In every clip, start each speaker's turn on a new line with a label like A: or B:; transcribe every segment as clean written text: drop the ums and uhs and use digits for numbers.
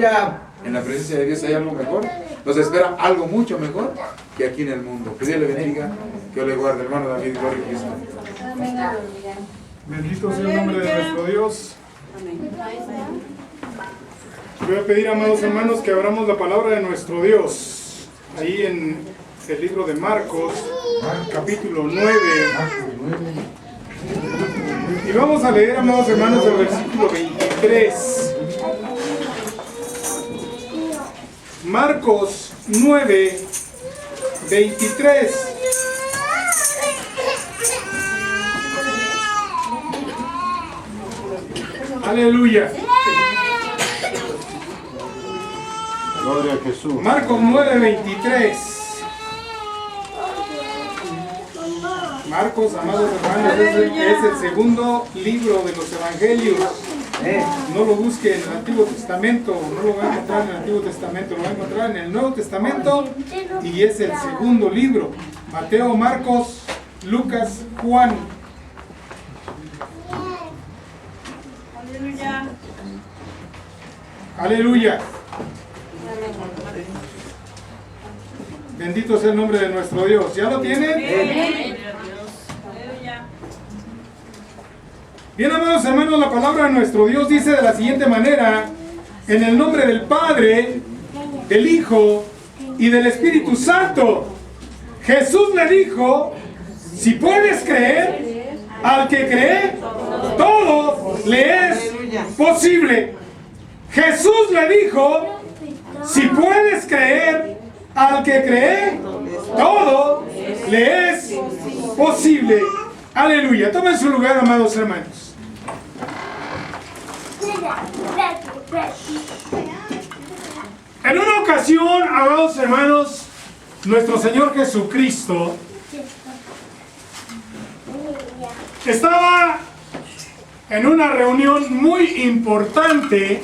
A: Ya en la presencia de Dios hay algo mejor, nos espera algo mucho mejor que aquí en el mundo. Que Dios le bendiga, que Dios le guarde, hermano David, gloria a Cristo.
B: Bendito sea el nombre de nuestro Dios. Voy a pedir, amados hermanos, que abramos la palabra de nuestro Dios. Ahí en el libro de Marcos, capítulo 9. Y vamos a leer, amados hermanos, el versículo 23. Marcos 9, 23. Aleluya.
C: Gloria a Jesús.
B: Marcos 9, 23. Marcos, amados hermanos, es el segundo libro de los evangelios. No lo busque en el Antiguo Testamento, no lo va a encontrar en el Antiguo Testamento, lo va a encontrar en el Nuevo Testamento y es el segundo libro. Mateo, Marcos, Lucas, Juan.
D: Aleluya.
B: Aleluya. Bendito sea el nombre de nuestro Dios. ¿Ya lo tienen?
D: Aleluya.
B: Bien, amados hermanos, la palabra de nuestro Dios dice de la siguiente manera: en el nombre del Padre, del Hijo y del Espíritu Santo. Jesús le dijo: si puedes creer, al que cree, todo le es posible. Jesús le dijo: si puedes creer, al que cree, todo le es posible. Aleluya. Tomen su lugar, amados hermanos. En una ocasión, amados hermanos, nuestro Señor Jesucristo estaba en una reunión muy importante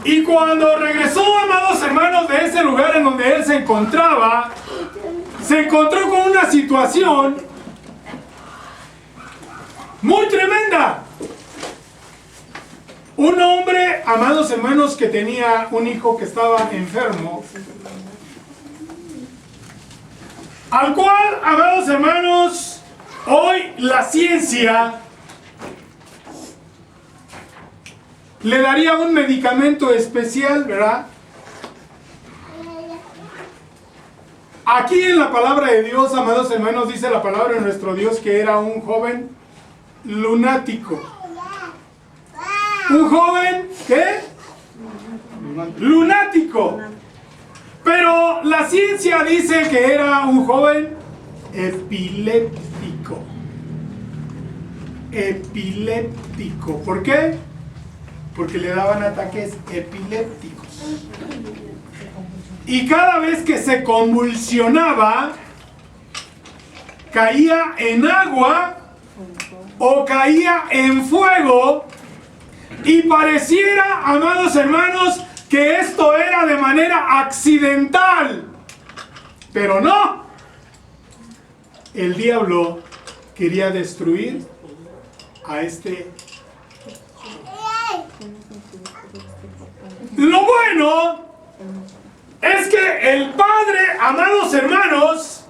B: y cuando regresó, amados hermanos, de ese lugar en donde Él se encontraba, se encontró con una situación muy tremenda. Un hombre, amados hermanos, que tenía un hijo que estaba enfermo, al cual, amados hermanos, hoy la ciencia le daría un medicamento especial, ¿verdad? Aquí en la palabra de Dios, amados hermanos, dice la palabra de nuestro Dios que era un joven lunático. Un joven, ¿qué? Lunático. Pero la ciencia dice que era un joven epiléptico. Epiléptico. ¿Por qué? Porque le daban ataques epilépticos. Y cada vez que se convulsionaba, caía en agua o caía en fuego. Y pareciera, amados hermanos, que esto era de manera accidental. Pero no. El diablo quería destruir a este. Lo bueno es que el padre, amados hermanos,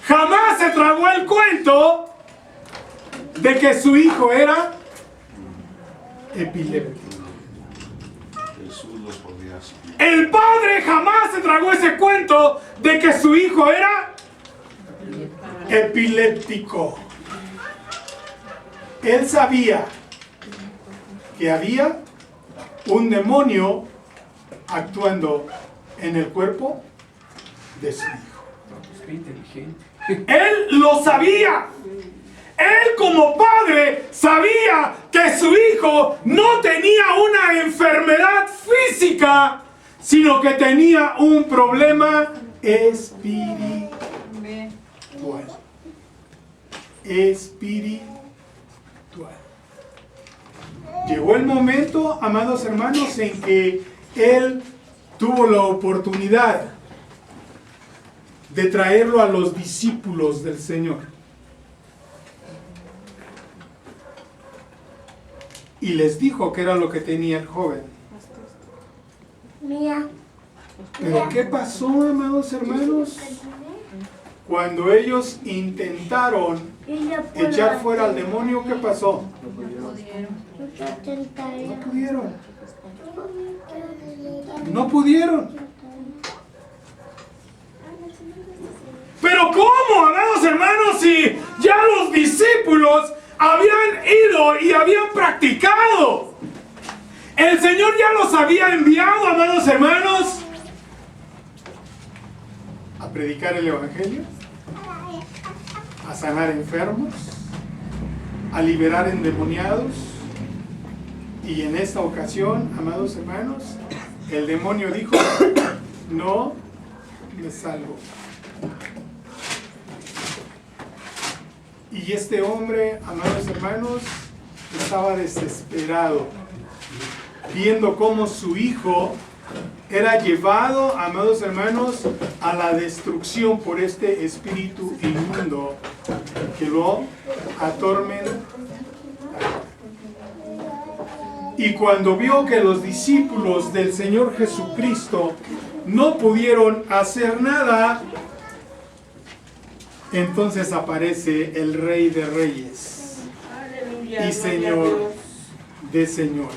B: jamás se tragó el cuento de que su hijo era epiléptico. El padre jamás se tragó ese cuento de que su hijo era epiléptico. Él sabía que había un demonio actuando en el cuerpo de su hijo. Él lo sabía. Él como padre sabía que su hijo no tenía una enfermedad física, sino que tenía un problema espiritual. Espiritual. Llegó el momento, amados hermanos, en que él tuvo la oportunidad de traerlo a los discípulos del Señor. Y les dijo que era lo que tenía el joven. Pero ¿qué pasó, amados hermanos? Cuando ellos intentaron echar fuera al demonio, ¿qué pasó? No pudieron. No pudieron. Pero ¿cómo, amados hermanos, si ya los discípulos habían ido y habían practicado? El Señor ya los había enviado, amados hermanos, a predicar el Evangelio, a sanar enfermos, a liberar endemoniados. Y en esta ocasión, amados hermanos, el demonio dijo: no me salvo. Y este hombre, amados hermanos, estaba desesperado, viendo cómo su hijo era llevado, amados hermanos, a la destrucción por este espíritu inmundo que lo atormentaba. Y cuando vio que los discípulos del Señor Jesucristo no pudieron hacer nada, entonces aparece el Rey de Reyes y Señor de Señores.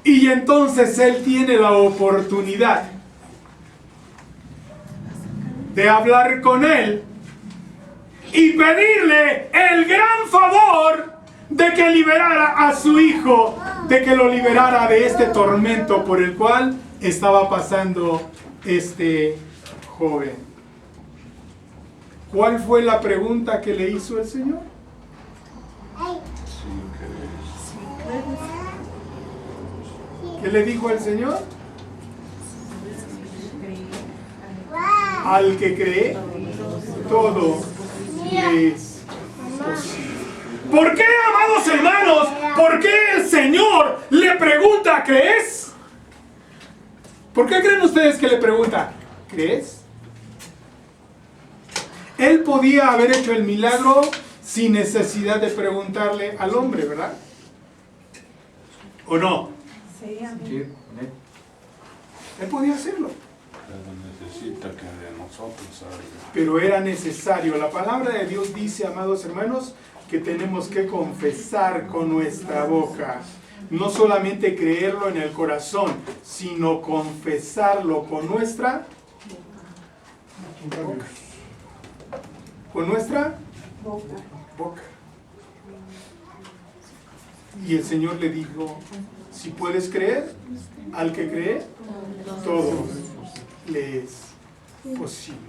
B: Y entonces Él tiene la oportunidad de hablar con Él y pedirle el gran favor de que liberara a su hijo, de que lo liberara de este tormento por el cual estaba pasando este joven. ¿Cuál fue la pregunta que le hizo el Señor? ¿Qué le dijo el Señor? Al que cree, todo es posible. ¿Por qué, amados hermanos? ¿Por qué el Señor le pregunta, ¿crees? ¿Por qué creen ustedes que le pregunta, ¿crees? Él podía haber hecho el milagro sin necesidad de preguntarle al hombre, ¿verdad? ¿O no?
D: Sí,
B: Él podía hacerlo.
C: Pero necesita que de nosotros algo.
B: Pero era necesario. La palabra de Dios dice, amados hermanos, que tenemos que confesar con nuestra boca. No solamente creerlo en el corazón, sino confesarlo con nuestra boca. Con nuestra boca. Y el Señor le dijo, si puedes creer, al que cree, todo le es posible.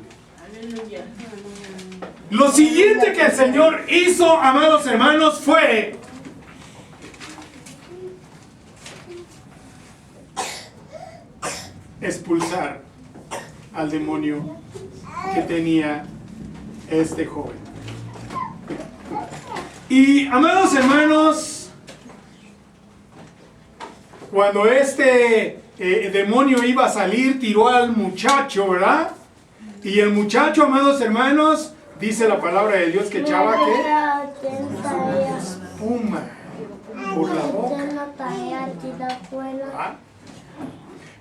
B: Lo siguiente que el Señor hizo, amados hermanos, fue expulsar al demonio que tenía este joven. Y, amados hermanos, cuando este demonio iba a salir, tiró al muchacho, ¿verdad? Y el muchacho, amados hermanos, dice la palabra de Dios que echaba ¿qué? Espuma por la boca. ¿Ah?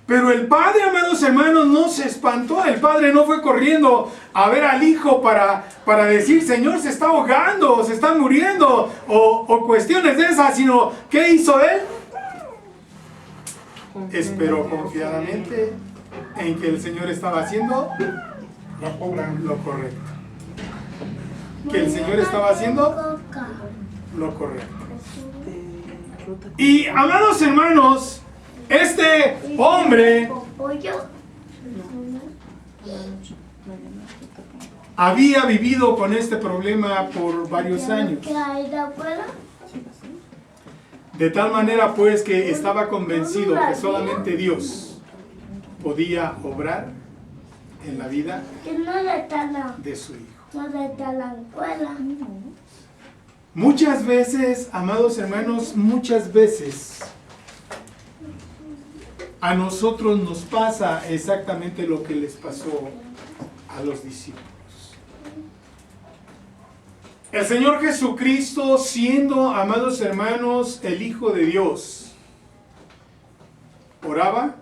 B: Pero el padre, amados hermanos, no se espantó. El padre no fue corriendo a ver al hijo para decir, Señor, se está ahogando, se está muriendo, o cuestiones de esas, sino, ¿qué hizo él? Esperó confiadamente en que el Señor estaba haciendo lo correcto. Que el Señor estaba haciendo lo correcto. Y, amados hermanos, este hombre había vivido con este problema por varios años. De tal manera pues que estaba convencido que solamente Dios podía obrar en la vida de su hijo. Muchas veces, amados hermanos, muchas veces a nosotros nos pasa exactamente lo que les pasó a los discípulos. El Señor oraba,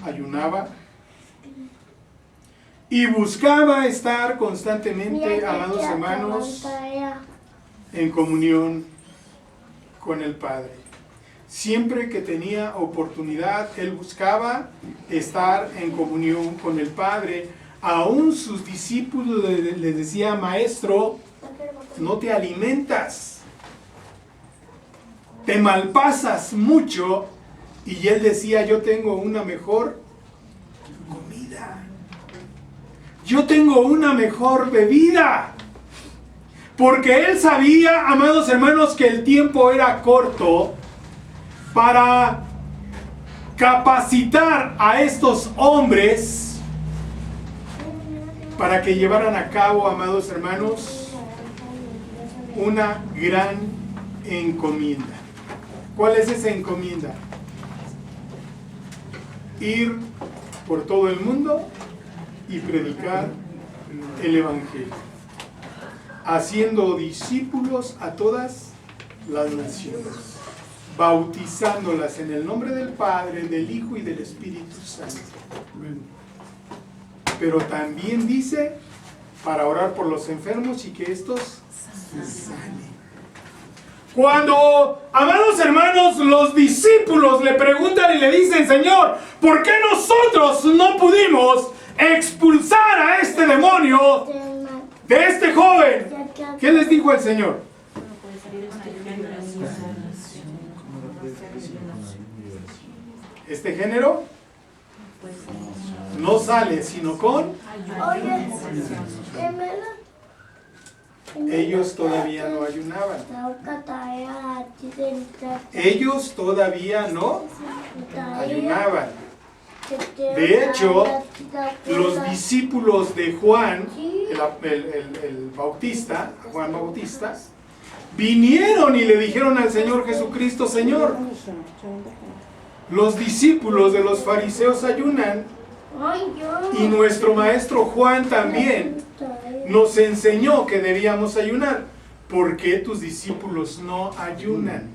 B: ayunaba y buscaba estar constantemente, amados hermanos, en comunión con el Padre. Siempre que tenía oportunidad, él buscaba estar en comunión con el Padre. Aún sus discípulos les decía: maestro, no te alimentas, te malpasas mucho. Y él decía: yo tengo una mejor comida, yo tengo una mejor bebida. Porque él sabía, amados hermanos, que el tiempo era corto para capacitar a estos hombres para que llevaran a cabo, amados hermanos, una gran encomienda. ¿Cuál es esa encomienda? Ir por todo el mundo y predicar el Evangelio, haciendo discípulos a todas las naciones, bautizándolas en el nombre del Padre, del Hijo y del Espíritu Santo. Pero también dice, para orar por los enfermos y que estos sanen. Cuando, amados hermanos, los discípulos le preguntan y le dicen: Señor, ¿por qué nosotros no pudimos expulsar a este demonio de este joven? ¿Qué les dijo el Señor? Este género no sale sino con... Ellos todavía no ayunaban. Ellos todavía no ayunaban. De hecho, los discípulos de Juan, el Bautista, Juan Bautista, vinieron y le dijeron al Señor Jesucristo: Señor, los discípulos de los fariseos ayunan y nuestro maestro Juan también nos enseñó que debíamos ayunar. ¿Por qué tus discípulos no ayunan?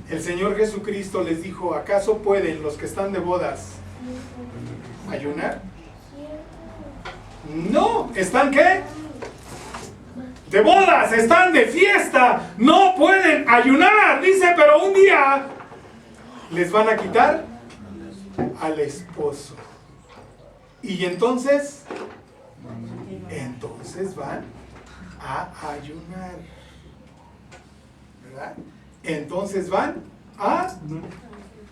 B: El Señor Jesucristo les dijo: ¿acaso pueden los que están de bodas ayunar? No, ¿están qué? De bodas, están de fiesta, no pueden ayunar. Dice: pero un día les van a quitar al esposo. Y entonces van a ayunar, ¿verdad? Entonces van a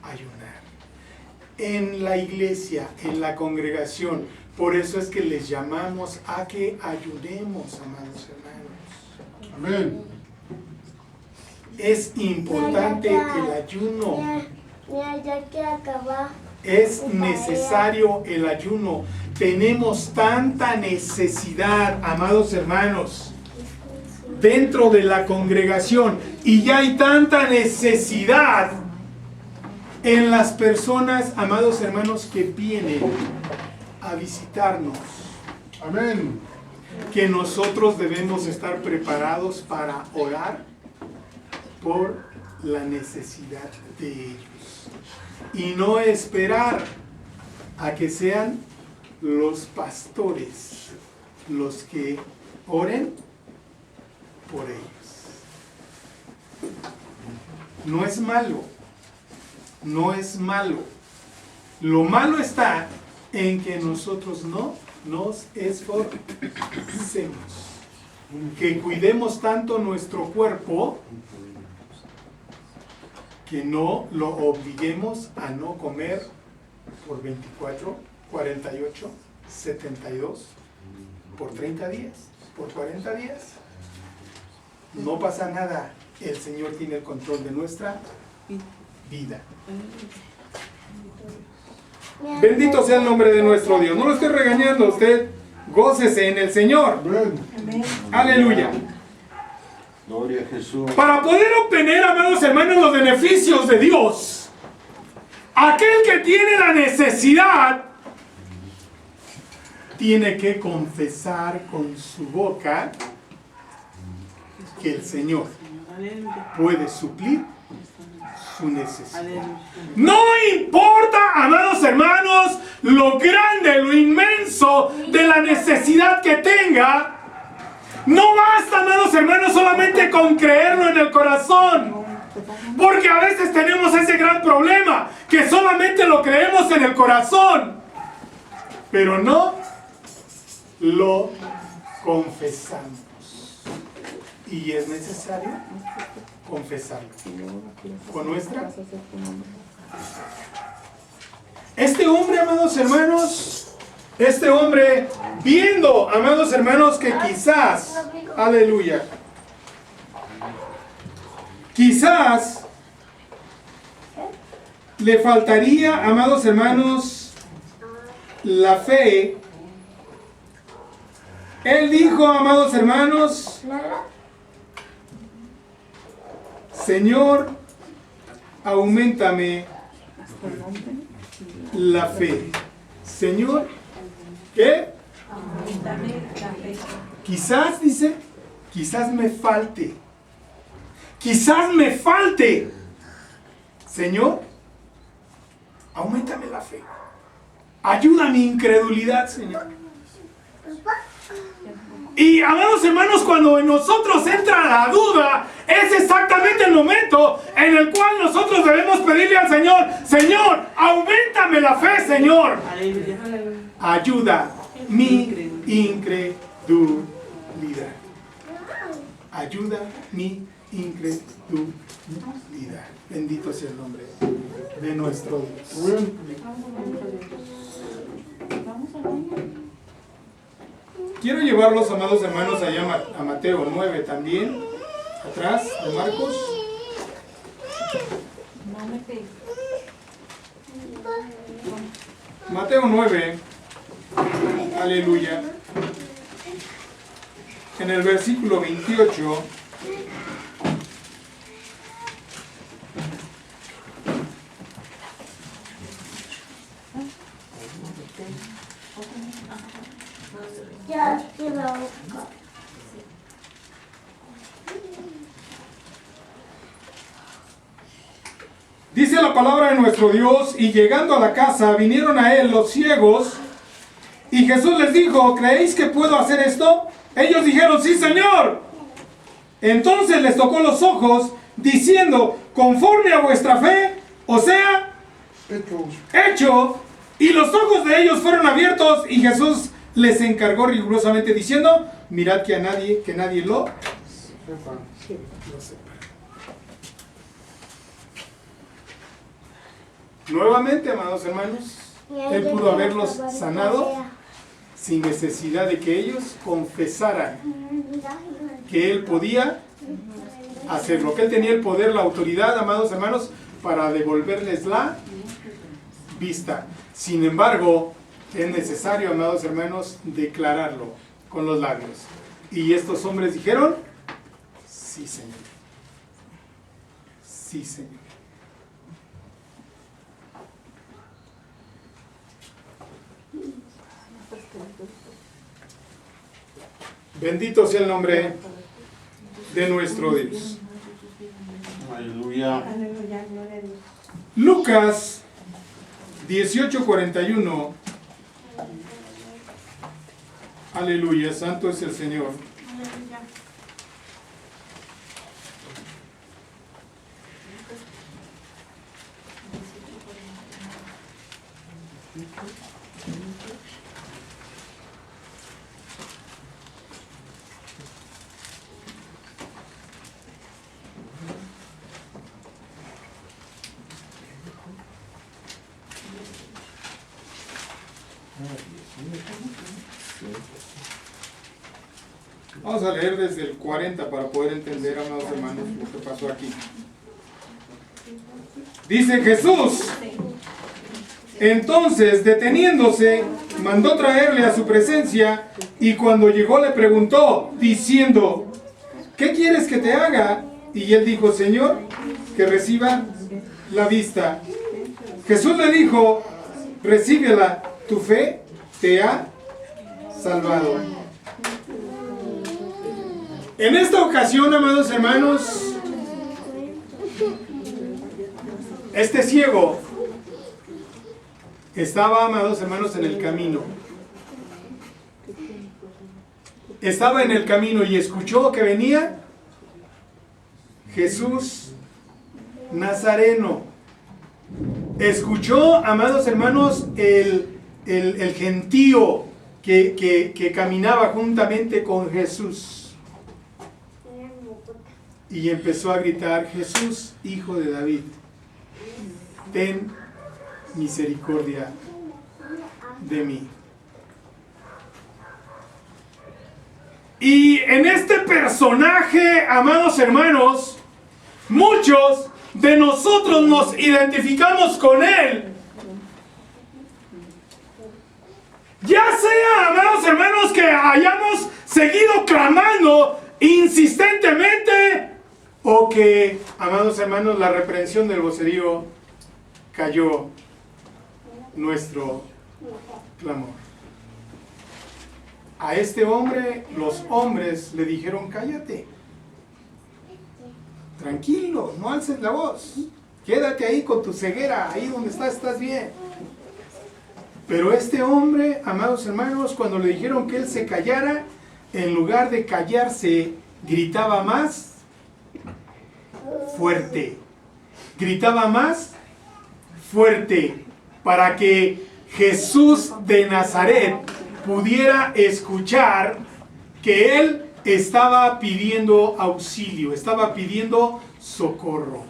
B: ayunar en la iglesia, en la congregación. Por eso es que les llamamos a que ayunemos, amados hermanos.
C: Amén.
B: Es importante el ayuno. Es necesario el ayuno. Tenemos tanta necesidad, amados hermanos, dentro de la congregación, y ya hay tanta necesidad en las personas, amados hermanos, que vienen a visitarnos.
C: Amén.
B: Que nosotros debemos estar preparados para orar por la necesidad de ellos y no esperar a que sean los pastores los que oren por ellos. No es malo, no es malo. Lo malo está en que nosotros no nos esforcemos, que cuidemos tanto nuestro cuerpo que no lo obliguemos a no comer por 24, 48, 72, por 30 días, por 40 días. No pasa nada, el Señor tiene el control de nuestra vida. Bendito sea el nombre de nuestro Dios. No lo estoy regañando, usted gócese en el Señor.
C: Amén.
B: Aleluya.
C: Gloria a Jesús.
B: Para poder obtener, amados hermanos, los beneficios de Dios, aquel que tiene la necesidad tiene que confesar con su boca que el Señor puede suplir su necesidad. No importa, amados hermanos, lo grande, lo inmenso de la necesidad que tenga. No basta, amados hermanos, solamente con creerlo en el corazón. Porque a veces tenemos ese gran problema, que solamente lo creemos en el corazón, pero no lo confesamos. Y es necesario confesarlo con nuestra. Este hombre, amados hermanos, este hombre, viendo, amados hermanos, que quizás, aleluya, quizás le faltaría, amados hermanos, la fe. Él dijo, amados hermanos, Señor, auméntame la fe. Señor, ¿qué?
D: Auméntame la fe.
B: Quizás, dice, quizás me falte. Quizás me falte. Señor, auméntame la fe. Ayuda a mi incredulidad, Señor. Y, amados hermanos, cuando en nosotros entra la duda, es exactamente el momento en el cual nosotros debemos pedirle al Señor: Señor, auméntame la fe, Señor. Ayuda mi incredulidad. Ayuda mi incredulidad. Bendito sea el nombre de nuestro Dios. Quiero llevarlos, amados hermanos, allá a Mateo 9 también, atrás de Marcos. Mateo 9, aleluya, en el versículo 28. Dice la palabra de nuestro Dios: y llegando a la casa vinieron a él los ciegos, y Jesús les dijo: ¿creéis que puedo hacer esto? Ellos dijeron: sí, Señor. Entonces les tocó los ojos, diciendo: conforme a vuestra fe, o sea, hecho. Y los ojos de ellos fueron abiertos, y Jesús les encargó rigurosamente diciendo: mirad que nadie lo sepa. Nuevamente, amados hermanos, Él pudo haberlos sanado sin necesidad de que ellos confesaran que Él podía hacerlo, que Él tenía el poder, la autoridad, amados hermanos, para devolverles la vista. Sin embargo, es necesario, amados hermanos, declararlo con los labios. Y estos hombres dijeron: sí, Señor. Sí, Señor. Bendito sea el nombre de nuestro Dios.
C: Aleluya.
B: Lucas 18:41. Aleluya, santo es el Señor. Vamos a leer desde el 40 para poder entender, amados hermanos, lo que pasó aquí. Dice Jesús: entonces, deteniéndose, mandó traerle a su presencia, y cuando llegó le preguntó, diciendo: ¿qué quieres que te haga? Y él dijo: Señor, que reciba la vista. Jesús le dijo: recíbela, tu fe te ha salvado. En esta ocasión, amados hermanos, Este ciego estaba, amados hermanos, en el camino. Estaba en el camino y escuchó que venía Jesús Nazareno. Escuchó, amados hermanos, el gentío que caminaba juntamente con Jesús. Y empezó a gritar: Jesús, hijo de David, ten misericordia de mí. Y en este personaje, amados hermanos, muchos de nosotros nos identificamos con él. Ya sea, amados hermanos, que hayamos seguido clamando insistentemente, o que, amados hermanos, la reprensión del vocerío cayó nuestro clamor. A este hombre, los hombres le dijeron: cállate, tranquilo, no alces la voz, quédate ahí con tu ceguera, ahí donde estás bien. Pero este hombre, amados hermanos, cuando le dijeron que él se callara, en lugar de callarse, gritaba más fuerte. Gritaba más fuerte para que Jesús de Nazaret pudiera escuchar que él estaba pidiendo auxilio, estaba pidiendo socorro.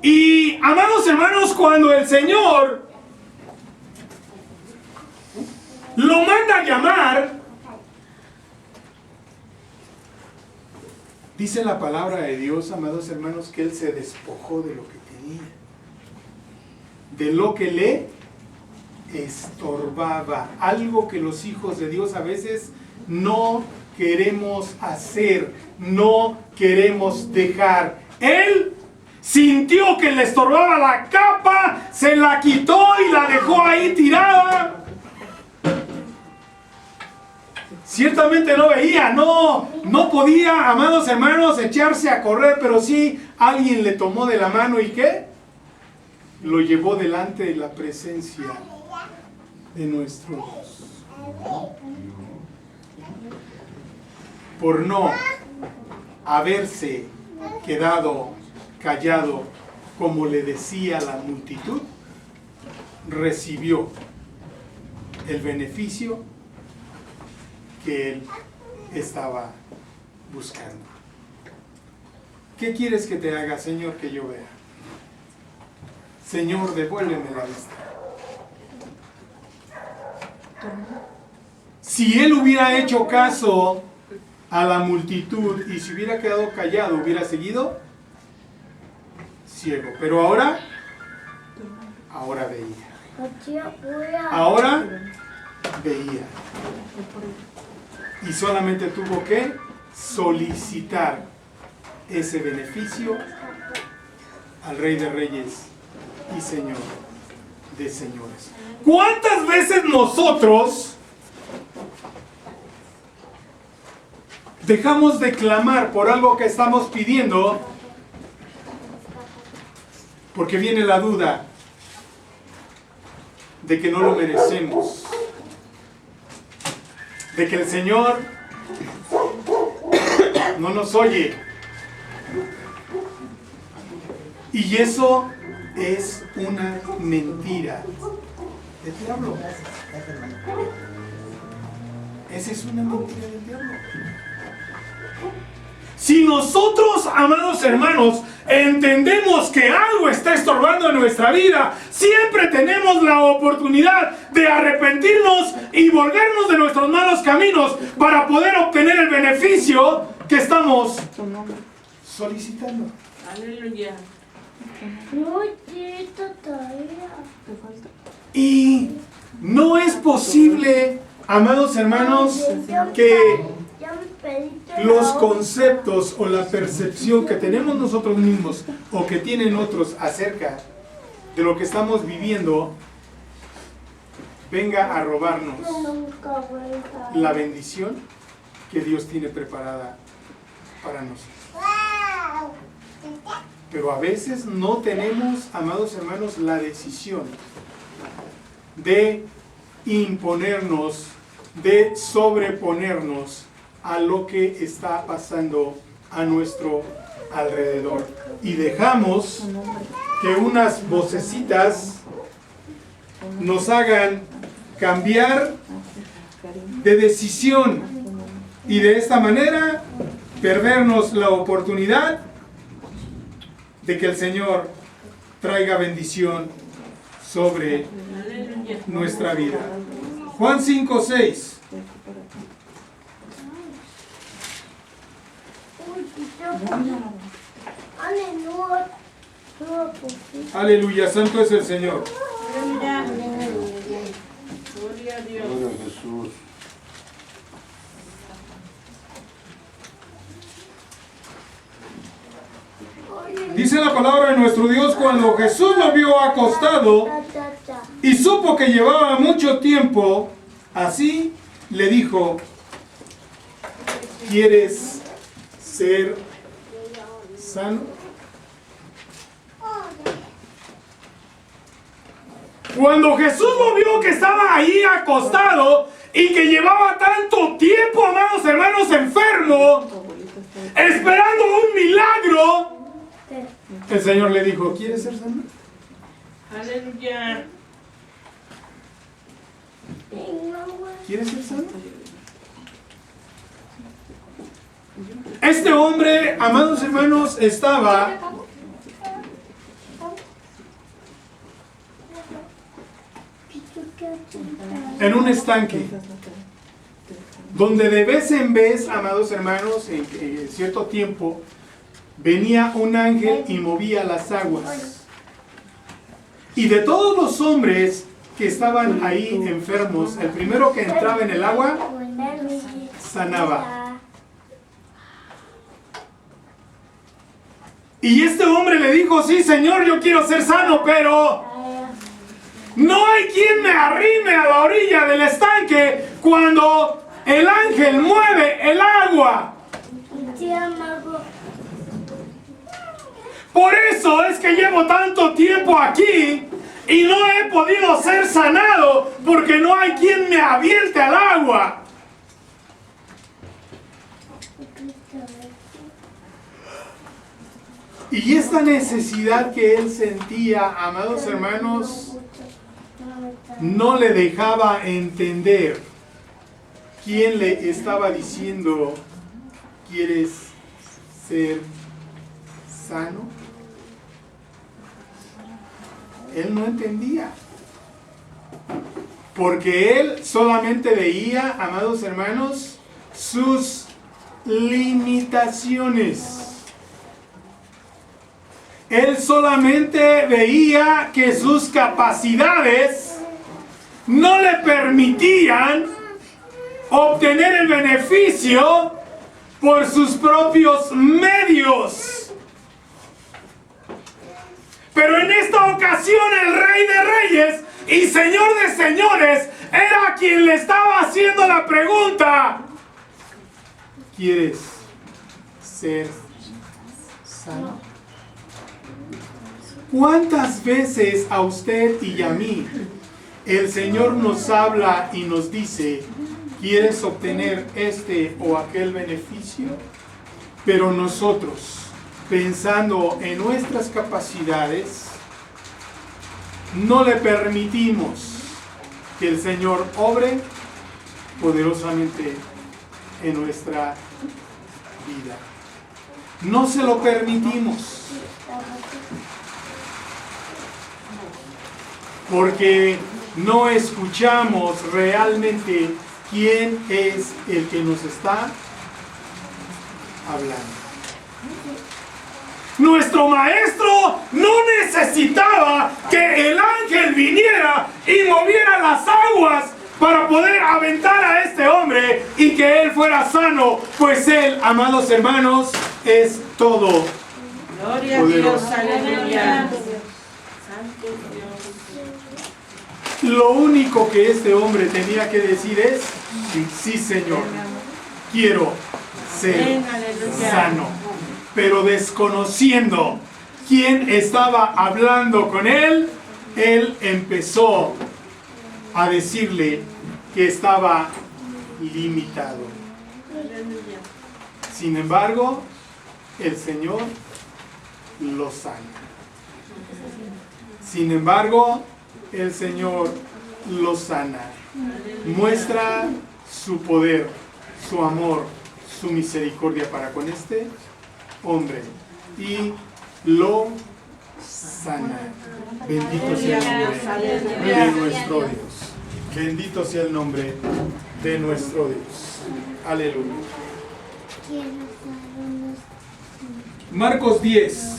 B: Y, amados hermanos, cuando el Señor lo manda a llamar, dice la palabra de Dios, amados hermanos, que él se despojó de lo que tenía, de lo que le estorbaba, algo que los hijos de Dios a veces no queremos hacer, no queremos dejar. Él sintió que le estorbaba la capa, se la quitó y la dejó ahí tirada. Ciertamente no veía, no podía, amados hermanos, echarse a correr, pero sí alguien le tomó de la mano y ¿qué? Lo llevó delante de la presencia de nuestro Dios. Por no haberse quedado callado, como le decía la multitud, recibió el beneficio que él estaba buscando. ¿Qué quieres que te haga, Señor, que yo vea? Señor, devuélveme la vista. Si él hubiera hecho caso a la multitud y se hubiera quedado callado, hubiera seguido ciego. Pero ahora veía. Ahora veía. Y solamente tuvo que solicitar ese beneficio al Rey de Reyes y Señor de Señores. ¿Cuántas veces nosotros dejamos de clamar por algo que estamos pidiendo porque viene la duda de que no lo merecemos, de que el Señor no nos oye? Y eso es una mentira del diablo. Esa es una mentira del diablo. Si nosotros, amados hermanos, entendemos que algo está estorbando en nuestra vida, siempre tenemos la oportunidad de arrepentirnos y volvernos de nuestros malos caminos para poder obtener el beneficio que estamos solicitando.
D: Aleluya.
B: Y no es posible, amados hermanos, que los conceptos o la percepción que tenemos nosotros mismos o que tienen otros acerca de lo que estamos viviendo venga a robarnos la bendición que Dios tiene preparada para nosotros. Pero a veces no tenemos, amados hermanos, la decisión de imponernos, de sobreponernos a lo que está pasando a nuestro alrededor. Y dejamos que unas vocecitas nos hagan cambiar de decisión y de esta manera perdernos la oportunidad de que el Señor traiga bendición sobre nuestra vida. Juan 5:6. Aleluya, santo es el Señor.
D: Aleluya. Gloria a Dios.
C: Gloria a Jesús.
B: Dice la palabra de nuestro Dios: cuando Jesús lo vio acostado y supo que llevaba mucho tiempo así, le dijo: ¿quieres ser sano? Cuando Jesús lo vio que estaba ahí acostado y que llevaba tanto tiempo, amados hermanos, enfermo, esperando un milagro, el Señor le dijo: ¿quieres ser sano?
D: Aleluya.
B: ¿Quieres ser sano? Este hombre, amados hermanos, estaba en un estanque donde de vez en vez, amados hermanos, en cierto tiempo venía un ángel y movía las aguas. Y de todos los hombres que estaban ahí enfermos, el primero que entraba en el agua sanaba. Y este hombre le dijo: sí, Señor, yo quiero ser sano, pero no hay quien me arrime a la orilla del estanque cuando el ángel mueve el agua. Por eso es que llevo tanto tiempo aquí y no he podido ser sanado, porque no hay quien me aviente al agua. Y esta necesidad que él sentía, amados hermanos, no le dejaba entender quién le estaba diciendo: ¿quieres ser sano? Él no entendía, porque él solamente veía, amados hermanos, sus limitaciones. Él solamente veía que sus capacidades no le permitían obtener el beneficio por sus propios medios. Pero en esta ocasión el Rey de Reyes y Señor de Señores era quien le estaba haciendo la pregunta: ¿quieres ser sano? ¿Cuántas veces a usted y a mí el Señor nos habla y nos dice: ¿quieres obtener este o aquel beneficio? Pero nosotros, pensando en nuestras capacidades, no le permitimos que el Señor obre poderosamente en nuestra vida. No se lo permitimos. Porque no escuchamos realmente quién es el que nos está hablando. Nuestro maestro no necesitaba que el ángel viniera y moviera las aguas para poder aventar a este hombre y que él fuera sano, pues él, amados hermanos, es todo.
D: Gloria a Dios, aleluya.
B: Lo único que este hombre tenía que decir es: sí, Señor, quiero ser sano. Pero desconociendo quien estaba hablando con él, él empezó a decirle que estaba limitado. Sin embargo, el Señor lo sana. Sin embargo, el Señor lo sana. Muestra su poder, su amor, su misericordia para con este hombre y lo sana. Bendito sea el nombre de nuestro Dios. Bendito sea el nombre de nuestro Dios. Aleluya. Marcos 10.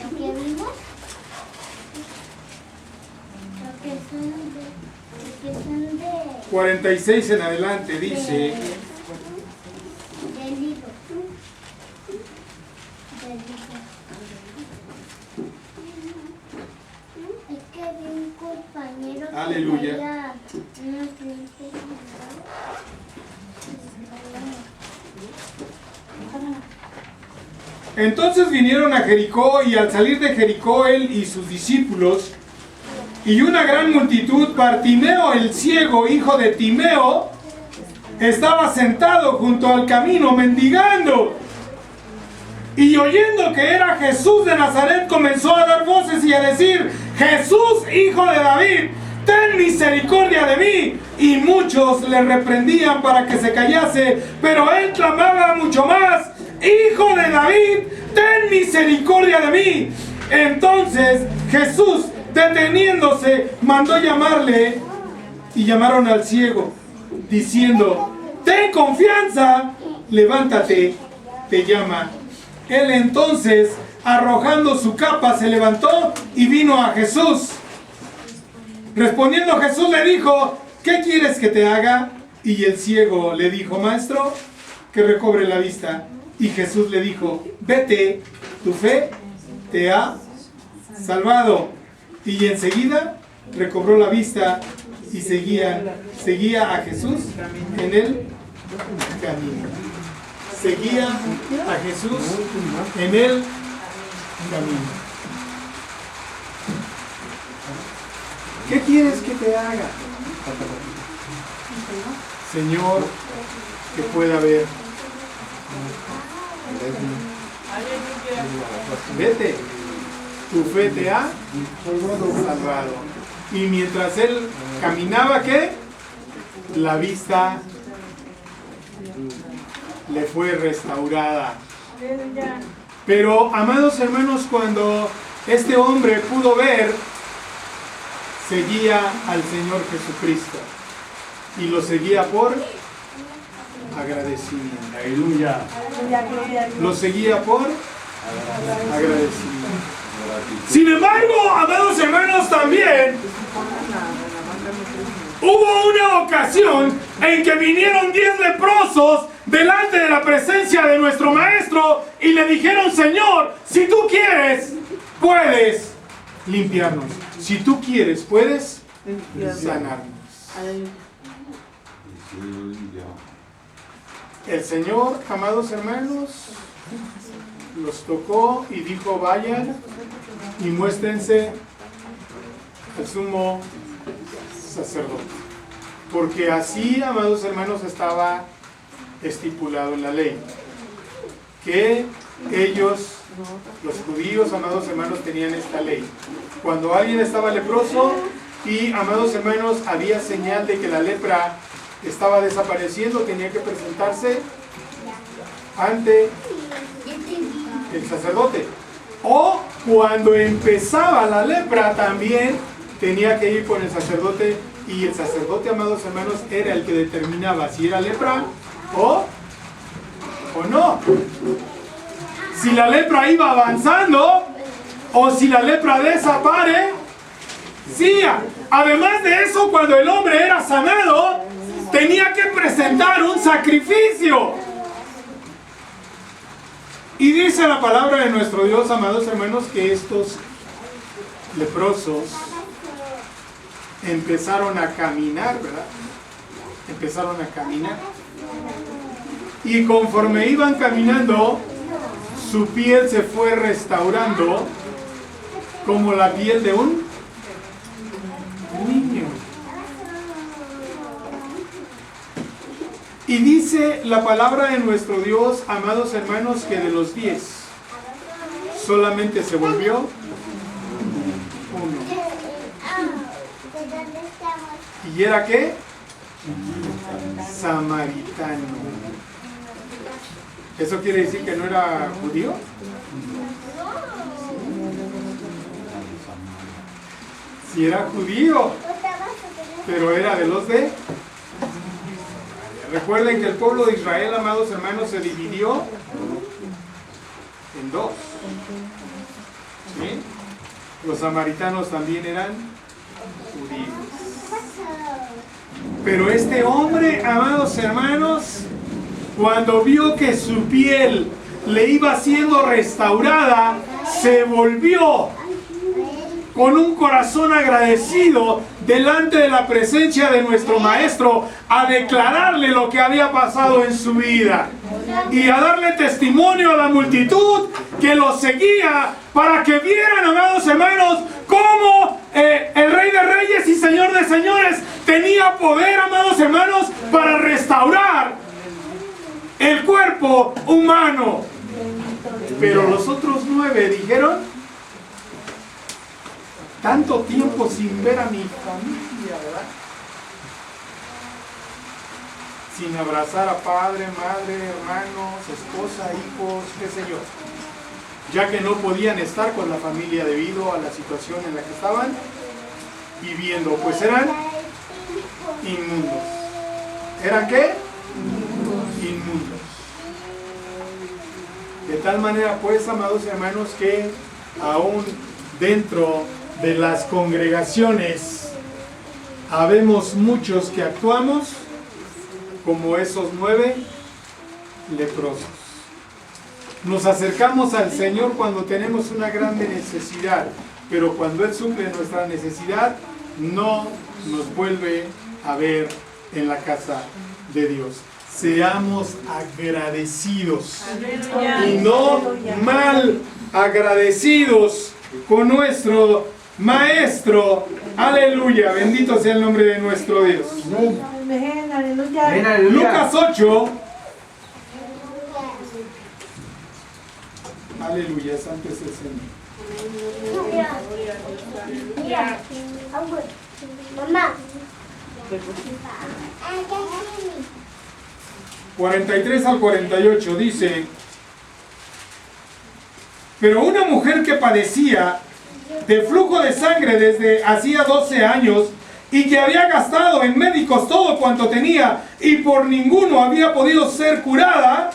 E: ¿Lo que vimos? Lo que son de
B: 46 en adelante dice,
E: del libro. Es que vi un compañero que
B: Aleluya.
E: traía unos lentes.
B: entonces vinieron a Jericó, y al salir de Jericó él y sus discípulos y una gran multitud, Bartimeo el ciego, hijo de Timeo, estaba sentado junto al camino mendigando. Y oyendo que era Jesús de Nazaret, comenzó a dar voces y a decir: Jesús, hijo de David, ten misericordia de mí. Y muchos le reprendían para que se callase, pero él clamaba mucho más: Hijo de David, ten misericordia de mí. Entonces Jesús, deteniéndose, mandó llamarle, y llamaron al ciego, diciendo: ten confianza, levántate, te llama. Él entonces, arrojando su capa, se levantó y vino a Jesús. Respondiendo Jesús le dijo: ¿qué quieres que te haga? Y el ciego le dijo: Maestro, que recobre la vista. Y Jesús le dijo: vete, tu fe te ha salvado. Y enseguida recobró la vista y seguía a Jesús en el camino. Seguía a Jesús en el camino. ¿Qué quieres que te haga? Señor, que pueda ver. Vete, tu fe te ha salvado. Y mientras él caminaba, ¿qué? La vista le fue restaurada. Pero, amados hermanos, cuando este hombre pudo ver, seguía al Señor Jesucristo. Y lo seguía por agradecimiento.
C: Aleluya.
B: Lo seguía por agradecimiento. Sin embargo, amados hermanos, también hubo una ocasión en que vinieron 10 leprosos delante de la presencia de nuestro maestro y le dijeron: Señor, si tú quieres, puedes limpiarnos. Si tú quieres, puedes sanarnos. El Señor, amados hermanos, los tocó y dijo: vayan y muéstrense al sumo sacerdote. Porque así, amados hermanos, estaba estipulado en la ley, que ellos, los judíos, amados hermanos, tenían esta ley. Cuando alguien estaba leproso y, amados hermanos, había señal de que la lepra estaba desapareciendo, tenía que presentarse ante el sacerdote. O cuando empezaba la lepra, también tenía que ir con el sacerdote, y el sacerdote, amados hermanos, era el que determinaba si era lepra o no. Si la lepra iba avanzando o si la lepra desaparecía. Además de eso, cuando el hombre era sanado, tenía que presentar un sacrificio. Y dice la palabra de nuestro Dios, amados hermanos, que estos leprosos empezaron a caminar, ¿verdad? empezaron a caminar. Y conforme iban caminando, su piel se fue restaurando como la piel de un niño. Y dice la palabra de nuestro Dios, amados hermanos, que de los 10 solamente se volvió uno. ¿Y era qué? Samaritano. ¿Eso quiere decir que no era judío? Sí era judío, pero era de los de... Recuerden que el pueblo de Israel, amados hermanos, se dividió en dos. ¿Sí? Los samaritanos también eran judíos. Pero este hombre, amados hermanos, cuando vio que su piel le iba siendo restaurada, se volvió con un corazón agradecido delante de la presencia de nuestro maestro a declararle lo que había pasado en su vida y a darle testimonio a la multitud que lo seguía para que vieran, amados hermanos, cómo el Rey de Reyes y Señor de Señores tenía poder, amados hermanos, para restaurar el cuerpo humano. Pero los otros 9 dijeron: tanto tiempo sin ver a mi familia, ¿verdad? Sin abrazar a padre, madre, hermanos, esposa, hijos, qué sé yo. Ya que no podían estar con la familia debido a la situación en la que estaban viviendo, pues eran inmundos. ¿Eran qué? Inmundos. De tal manera, pues, amados hermanos, que aún dentro de las congregaciones habemos muchos que actuamos como esos 9 leprosos. Nos acercamos al Señor cuando tenemos una grande necesidad, pero cuando Él suple nuestra necesidad, no nos vuelve a ver en la casa de Dios. Seamos agradecidos y no mal agradecidos con nuestro Maestro. Aleluya, bendito sea el nombre de nuestro Dios.
D: Amén, aleluya.
B: Lucas 8. Aleluya, santo es el Señor.
E: Mamá.
B: 43 al 48 dice: pero una mujer que padecía de flujo de sangre desde hacía 12 años y que había gastado en médicos todo cuanto tenía y por ninguno había podido ser curada,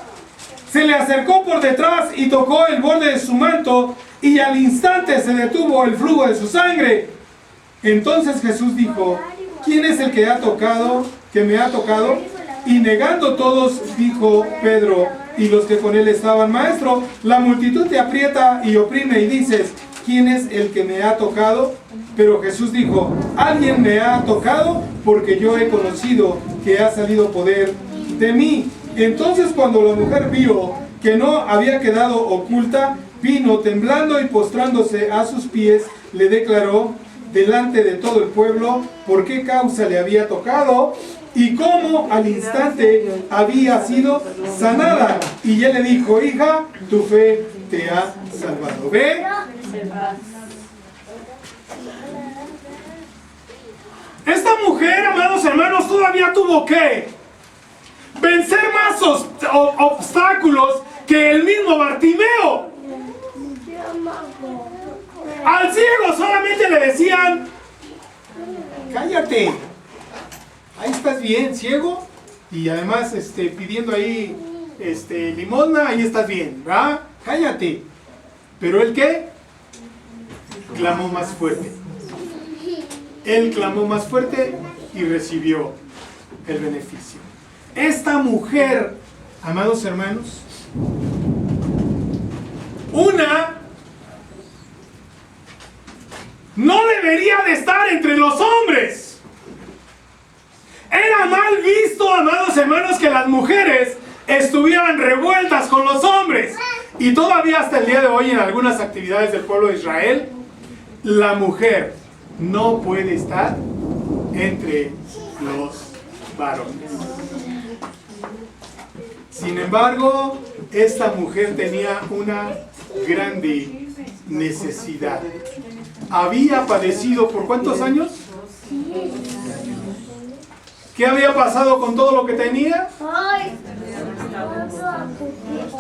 B: se le acercó por detrás y tocó el borde de su manto, y al instante se detuvo el flujo de su sangre. Entonces Jesús dijo: ¿quién es el que me ha tocado? Y negando todos, dijo Pedro y los que con él estaban: Maestro, la multitud te aprieta y oprime y dices: ¿quién es el que me ha tocado? Pero Jesús dijo: alguien me ha tocado, porque yo he conocido que ha salido poder de mí. Entonces, cuando la mujer vio que no había quedado oculta, vino temblando y postrándose a sus pies, le declaró delante de todo el pueblo por qué causa le había tocado y cómo al instante había sido sanada. Y él le dijo: hija, tu fe te ha salvado. ¿Ve? Esta mujer, amados hermanos, todavía tuvo que vencer más obstáculos que el mismo Bartimeo. Al ciego solamente le decían: cállate, ahí estás bien, ciego, y además pidiendo ahí limosna, ahí estás bien, ¿verdad? Cállate. Pero él, ¿qué? Clamó más fuerte. Él clamó más fuerte y recibió el beneficio. Esta mujer, amados hermanos, no debería de estar entre los hombres. Era mal amados hermanos, que las mujeres estuvieran revueltas con los hombres. Y todavía hasta el día de hoy en algunas actividades del pueblo de Israel, la mujer no puede estar entre los varones. Sin embargo, esta mujer tenía una grande necesidad. Había padecido ¿por cuántos años? ¿Qué había pasado con todo lo que tenía?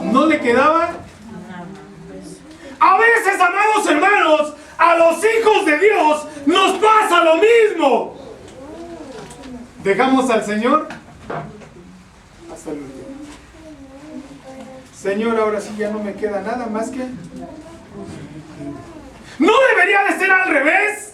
B: ¿No le quedaba? A veces, amados hermanos, a los hijos de Dios nos pasa lo mismo. Dejamos al Señor hasta el último. Señor, ahora sí ya no me queda nada más que... ¿No debería de ser al revés?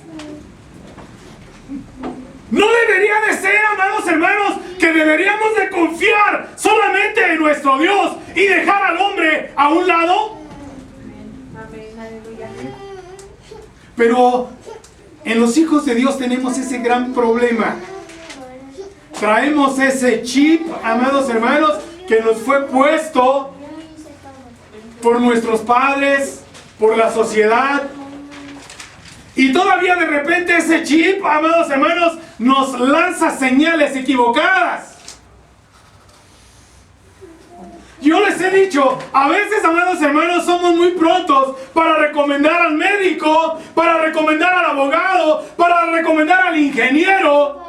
B: ¿No debería de ser, amados hermanos, que deberíamos de confiar solamente en nuestro Dios y dejar al hombre a un lado? Pero en los hijos de Dios tenemos ese gran problema. Traemos ese chip, amados hermanos, que nos fue puesto por nuestros padres, por la sociedad. Y todavía de repente ese chip, amados hermanos, nos lanza señales equivocadas. Yo les he dicho, a veces, amados hermanos, somos muy prontos para recomendar al médico, para recomendar al abogado, para recomendar al ingeniero.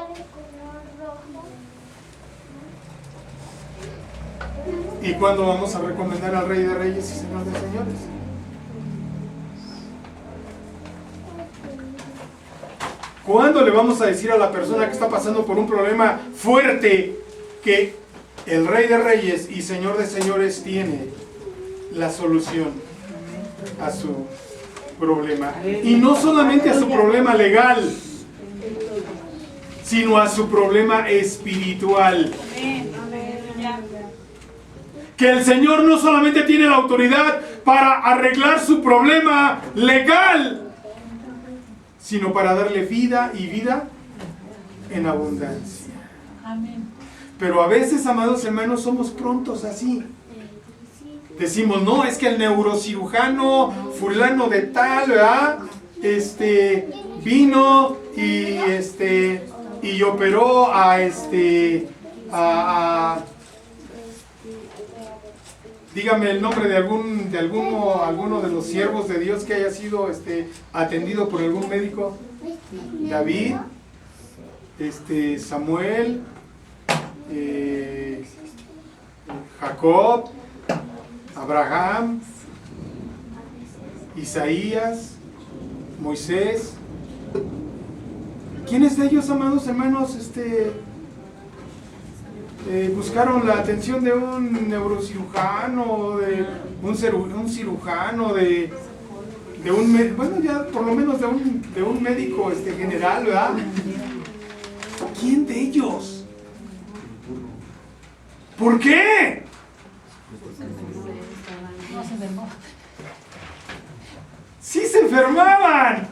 B: ¿Y cuándo vamos a recomendar al Rey de Reyes y Señor de Señores? ¿Cuándo le vamos a decir a la persona que está pasando por un problema fuerte que el Rey de Reyes y Señor de Señores tiene la solución a su problema? Y no solamente a su problema legal, sino a su problema espiritual. Que el Señor no solamente tiene la autoridad para arreglar su problema legal, sino para darle vida y vida en abundancia. Pero a veces, amados hermanos, somos prontos así. Decimos, no, es que el neurocirujano fulano de tal, ¿verdad? Vino y operó a dígame el nombre de alguno de los siervos de Dios que haya sido atendido por algún médico. David, Samuel, Jacob, Abraham, Isaías, Moisés. ¿Quiénes de ellos, amados hermanos, buscaron la atención de un neurocirujano, de un cirujano, de un, bueno, ya por lo menos de un médico general, ¿verdad? ¿Quién de ellos? ¿Por qué? Sí se enfermaban,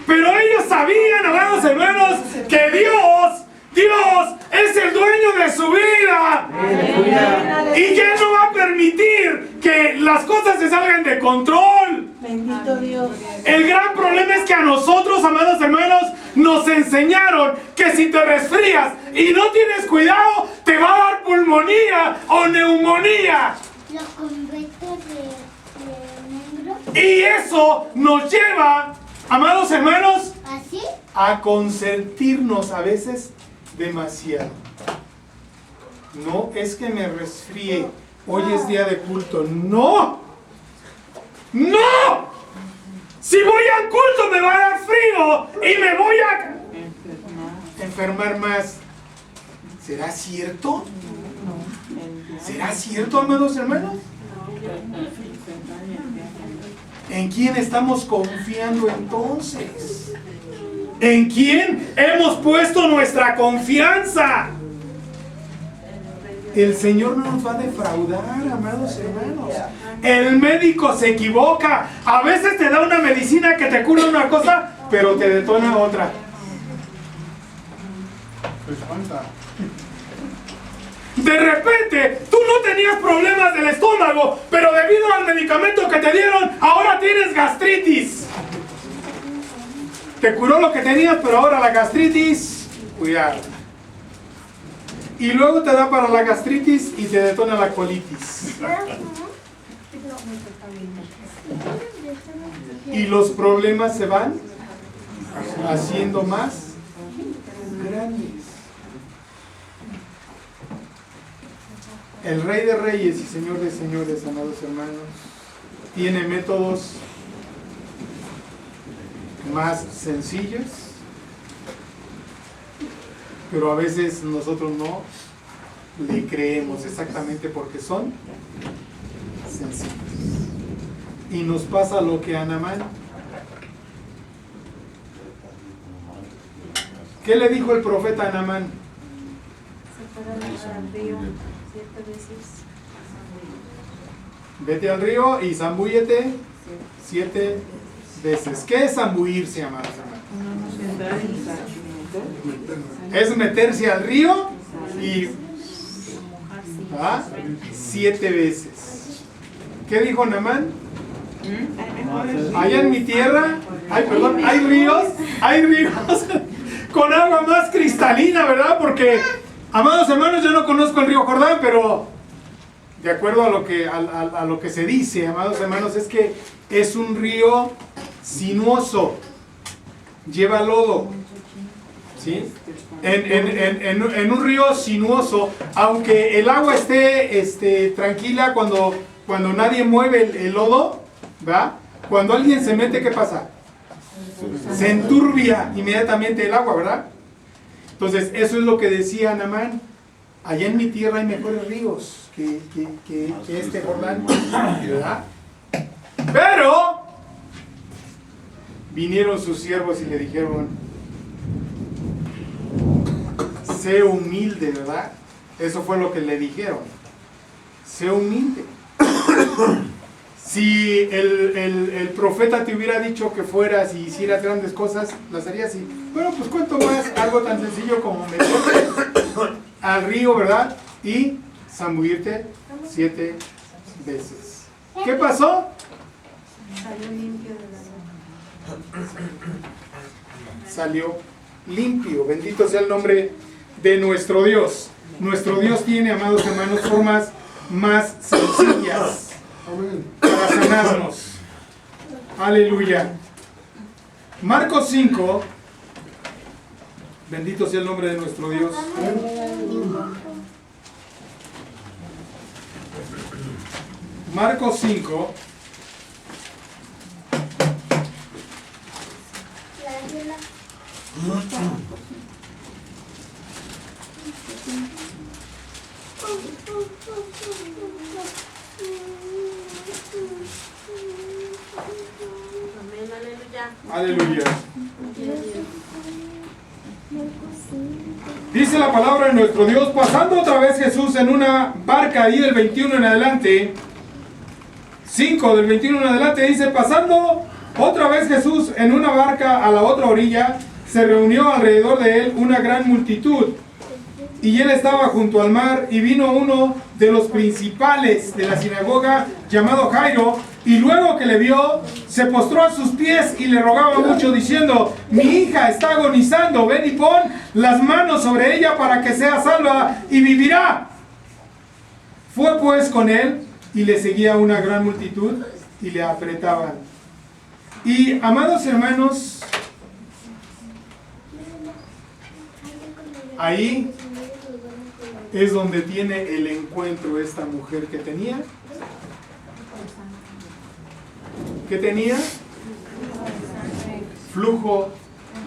B: pero ellos sabían, amados hermanos, que Dios es el dueño de su vida. Y que Él no va a permitir que las cosas se salgan de control.
D: Bendito Dios.
B: El gran problema es que a nosotros, amados hermanos, nos enseñaron que si te resfrías y no tienes cuidado, te va a dar pulmonía o neumonía.
E: Los convictos de negro.
B: Y eso nos lleva, amados hermanos,
E: ¿Así?
B: a consentirnos a veces demasiado. No es que me resfríe, hoy es día de culto. ¡No! ¡No! Si voy al culto me va a dar frío y me voy a enfermar más. ¿Será cierto? ¿Será cierto, amados hermanos? ¿En quién estamos confiando entonces? ¿En quién hemos puesto nuestra confianza? El Señor no nos va a defraudar, amados hermanos. El médico se equivoca. A veces te da una medicina que te cura una cosa, pero te detona otra. De repente, tú no tenías problemas del estómago, pero debido al medicamento que te dieron, ahora tienes gastritis. Te curó lo que tenías, pero ahora la gastritis, cuidado. Y luego te da para la gastritis y te detona la colitis. Y los problemas se van haciendo más grandes. El Rey de Reyes y Señor de Señores, amados hermanos, tiene métodos más sencillos, pero a veces nosotros no le creemos exactamente porque son sencillos. Y nos pasa lo que a Naamán. ¿Qué le dijo el profeta a Naamán?
D: Se fueron al río 7 veces.
B: Vete al río y zambúllete 7 veces. ¿Qué es zambullirse, amados hermanos? Es meterse al río y 7 veces. ¿Qué dijo Naamán? Allá en mi tierra, hay ríos con agua más cristalina, ¿verdad? Porque, amados hermanos, yo no conozco el río Jordán, pero de acuerdo a lo que se dice, amados hermanos, es que es un río sinuoso, lleva lodo, ¿sí? En un río sinuoso, aunque el agua esté tranquila cuando nadie mueve el lodo, ¿verdad? Cuando alguien se mete, ¿qué pasa? Se enturbia inmediatamente el agua, ¿verdad? Entonces, eso es lo que decía Naamán. Allá en mi tierra hay mejores ríos que este Jordán, ¿verdad? Pero vinieron sus siervos y le dijeron: sé humilde, ¿verdad? Eso fue lo que le dijeron. Sé humilde. Si el profeta te hubiera dicho que fueras y hicieras grandes cosas, las harías así. Bueno, pues cuento más algo tan sencillo como meterte al río, ¿verdad? Y zambullirte 7 veces. ¿Qué pasó?
D: Salió limpio de la boca.
B: Salió limpio. Bendito sea el nombre de nuestro Dios. Nuestro Dios tiene, amados hermanos, formas más sencillas para sanarnos. Aleluya. Marcos 5. Bendito sea el nombre de nuestro Dios. Marcos 5.
D: Amén, aleluya.
B: Aleluya. Dice la palabra de nuestro Dios: pasando otra vez Jesús en una barca, ahí del 21 en adelante, 5 del 21 en adelante, dice: pasando otra vez Jesús en una barca a la otra orilla, se reunió alrededor de él una gran multitud, y él estaba junto al mar, y vino uno de los principales de la sinagoga, llamado Jairo, y luego que le vio, se postró a sus pies y le rogaba mucho, diciendo: mi hija está agonizando, ven y pon las manos sobre ella para que sea salva y vivirá. Fue pues con él, y le seguía una gran multitud, y le apretaban. Y, amados hermanos, ahí es donde tiene el encuentro esta mujer que tenía. ¿Qué tenía? Flujo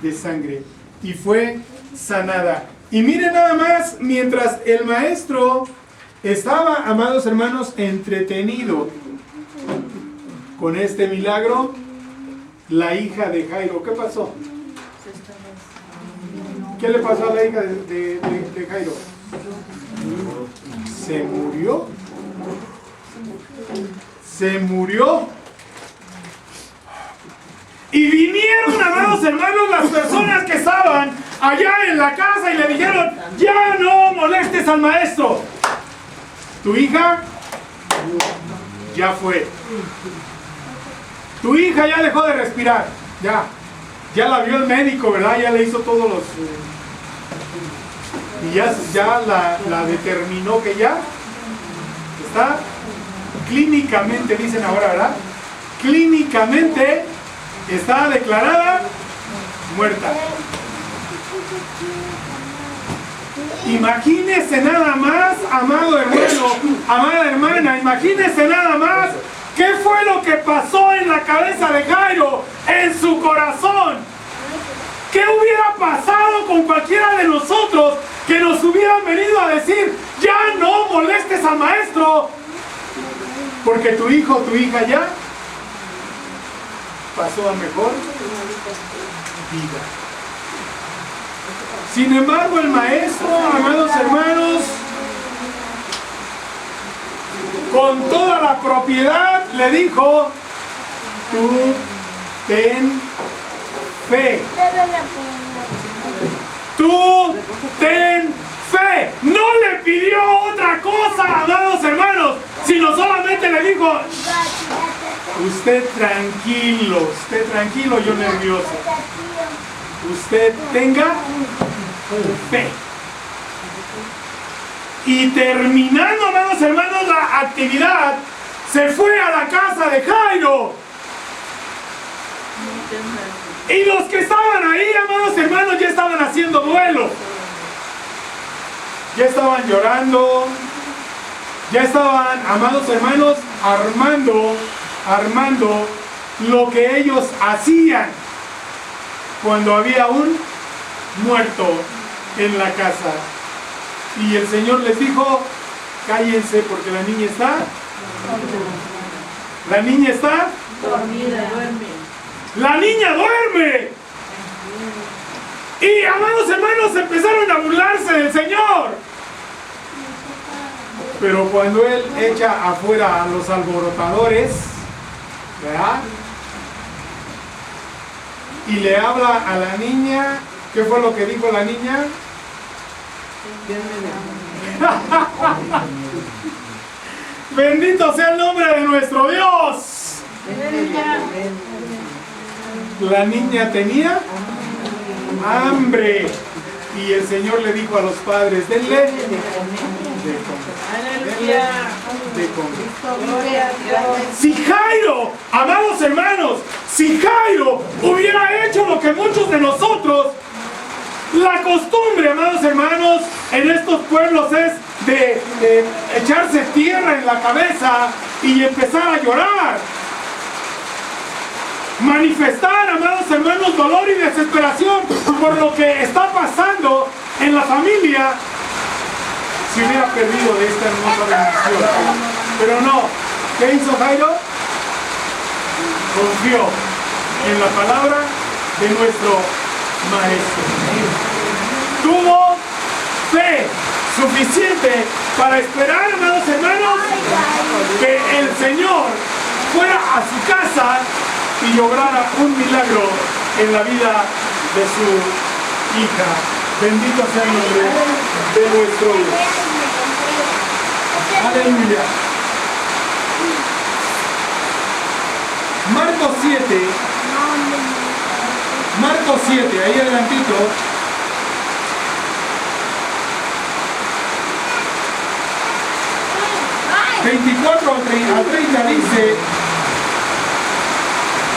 B: de sangre. Y fue sanada. Y miren nada más, mientras el maestro estaba, amados hermanos, entretenido con este milagro, la hija de Jairo, ¿qué pasó? ¿Qué le pasó a la hija de Jairo? Se murió. Se murió. Y vinieron, amados hermanos, las personas que estaban allá en la casa y le dijeron, ya no molestes al maestro. Tu hija ya fue. Tu hija ya dejó de respirar. Ya la vio el médico, ¿verdad? Ya le hizo todos los... y ya la determinó que ya está clínicamente, dicen ahora, ¿verdad? Clínicamente está declarada muerta. Imagínese nada más, amado hermano, amada hermana, imagínese nada más qué fue lo que pasó en la cabeza de Jairo, en su corazón. ¿Qué hubiera pasado con cualquiera de nosotros que nos hubieran venido a decir, ya no molestes al maestro, porque tu hijo o tu hija ya pasó a mejor vida? Sin embargo, el maestro, amados hermanos, con toda la propiedad le dijo, tú ten fe. Tú ten fe. No le pidió otra cosa, amados hermanos, sino solamente le dijo, usted tranquilo, yo nervioso. Usted tenga fe. Y terminando, amados hermanos, la actividad, se fue a la casa de Jairo. Y los que estaban ahí, amados hermanos, ya estaban haciendo duelo. Ya estaban llorando. Ya estaban, amados hermanos, armando lo que ellos hacían cuando había un muerto en la casa. Y el Señor les dijo, cállense porque la niña está
D: dormida, duerme.
B: La niña duerme. Y amados hermanos, empezaron a burlarse del Señor. Pero cuando Él echa afuera a los alborotadores, ¿verdad? Y le habla a la niña, ¿qué fue lo que dijo la niña? Bendito sea el nombre de nuestro Dios. La niña tenía hambre y el Señor le dijo a los padres, denle de comer. Si Jairo, amados hermanos, si Jairo hubiera hecho lo que muchos de nosotros, la costumbre, amados hermanos, en estos pueblos es de echarse tierra en la cabeza y empezar a llorar. Manifestar, amados hermanos, dolor y desesperación por lo que está pasando en la familia. Se hubiera perdido de esta hermosa bendición. Pero no, ¿qué hizo Jairo? Confió en la palabra de nuestro maestro. Tuvo fe suficiente para esperar, amados hermanos, que el Señor fuera a su casa y lograra un milagro en la vida de su hija. Bendito sea el nombre de nuestro Dios. Aleluya. Marcos 7, ahí adelantito. ...24 a 30 dice...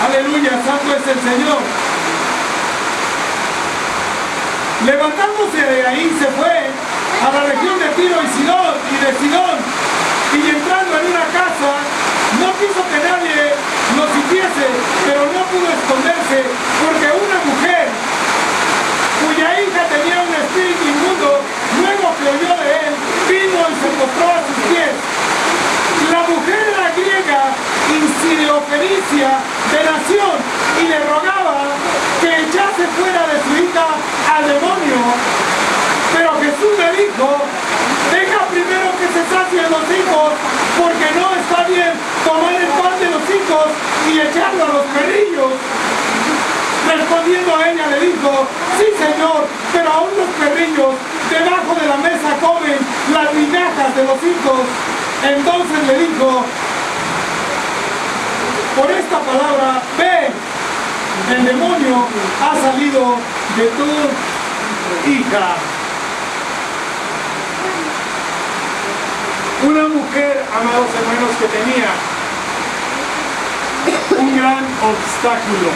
B: Aleluya, santo es el Señor. Levantándose de ahí se fue a la región de Tiro y de Sidón, y entrando en una casa, no quiso que nadie lo supiese, pero no pudo esconderse, porque una mujer cuya hija tenía un espíritu inmundo, luego que oyó de él, vino y se postró a sus pies. La mujer era griega y siriofenicia de nación, y le rogaba que echase fuera de su hija al demonio. Pero Jesús le dijo, deja primero que se sacien los hijos, porque no está bien tomar el pan de los hijos y echarlo a los perrillos. Respondiendo a ella le dijo: sí, Señor, pero aún los perrillos debajo de la mesa comen las migajas de los hijos. Entonces le dijo: por esta palabra, ve, el demonio ha salido de tu hija. Una mujer, amados hermanos, que tenía un gran obstáculo.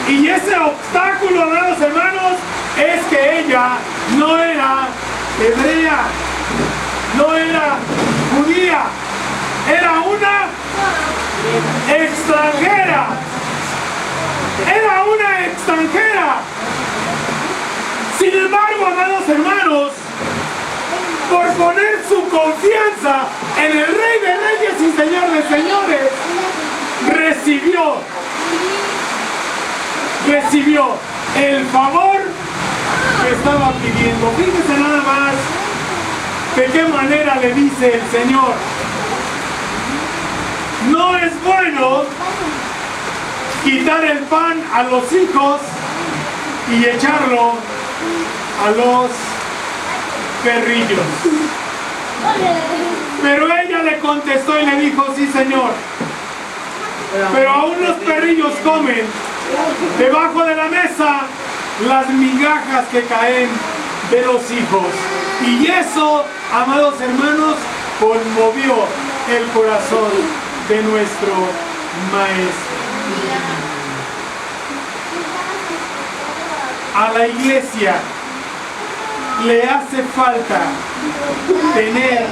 B: Y ese obstáculo, amados hermanos, es que ella no era hebrea, no era judía, era una extranjera. Era una extranjera. Sin embargo, amados hermanos, por poner su confianza en el Rey de Reyes y Señor de Señores, recibió el favor que estaba pidiendo. Fíjese nada más de qué manera le dice el Señor: no es bueno quitar el pan a los hijos y echarlo a los perrillos. Pero ella le contestó y le dijo: sí, Señor, pero aún los perrillos comen debajo de la mesa las migajas que caen de los hijos. Y eso, amados hermanos, conmovió el corazón de nuestro Maestro. A la iglesia le hace falta tener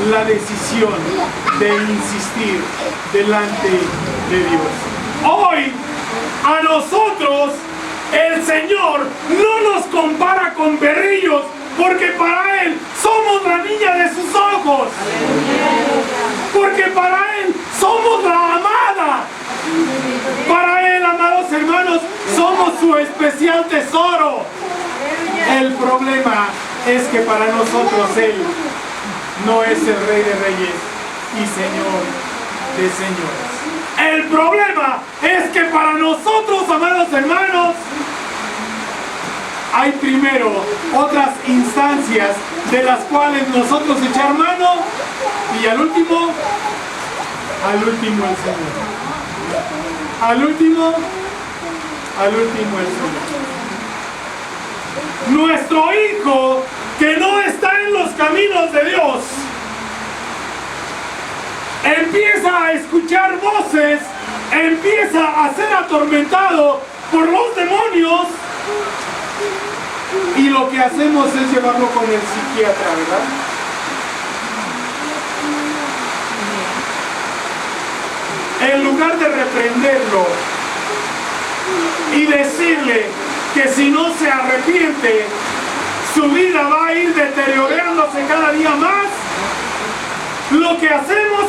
B: la decisión de insistir delante de Dios. Hoy, a nosotros, el Señor no nos compara con perrillos, porque para Él somos la niña de sus ojos. Porque para Él somos la amada. Para Él, amados hermanos, somos su especial tesoro. El problema es que para nosotros Él no es el Rey de Reyes y Señor de Señores. El problema es que para nosotros, amados hermanos, hay primero otras instancias de las cuales nosotros echar mano, y al último el Señor. Al último el Señor. Nuestro hijo que no está en los caminos de Dios empieza a escuchar voces, empieza a ser atormentado por los demonios, y lo que hacemos es llevarlo con el psiquiatra, ¿verdad? En lugar de reprenderlo y decirle que si no se arrepiente, su vida va a ir deteriorándose cada día más, lo que hacemos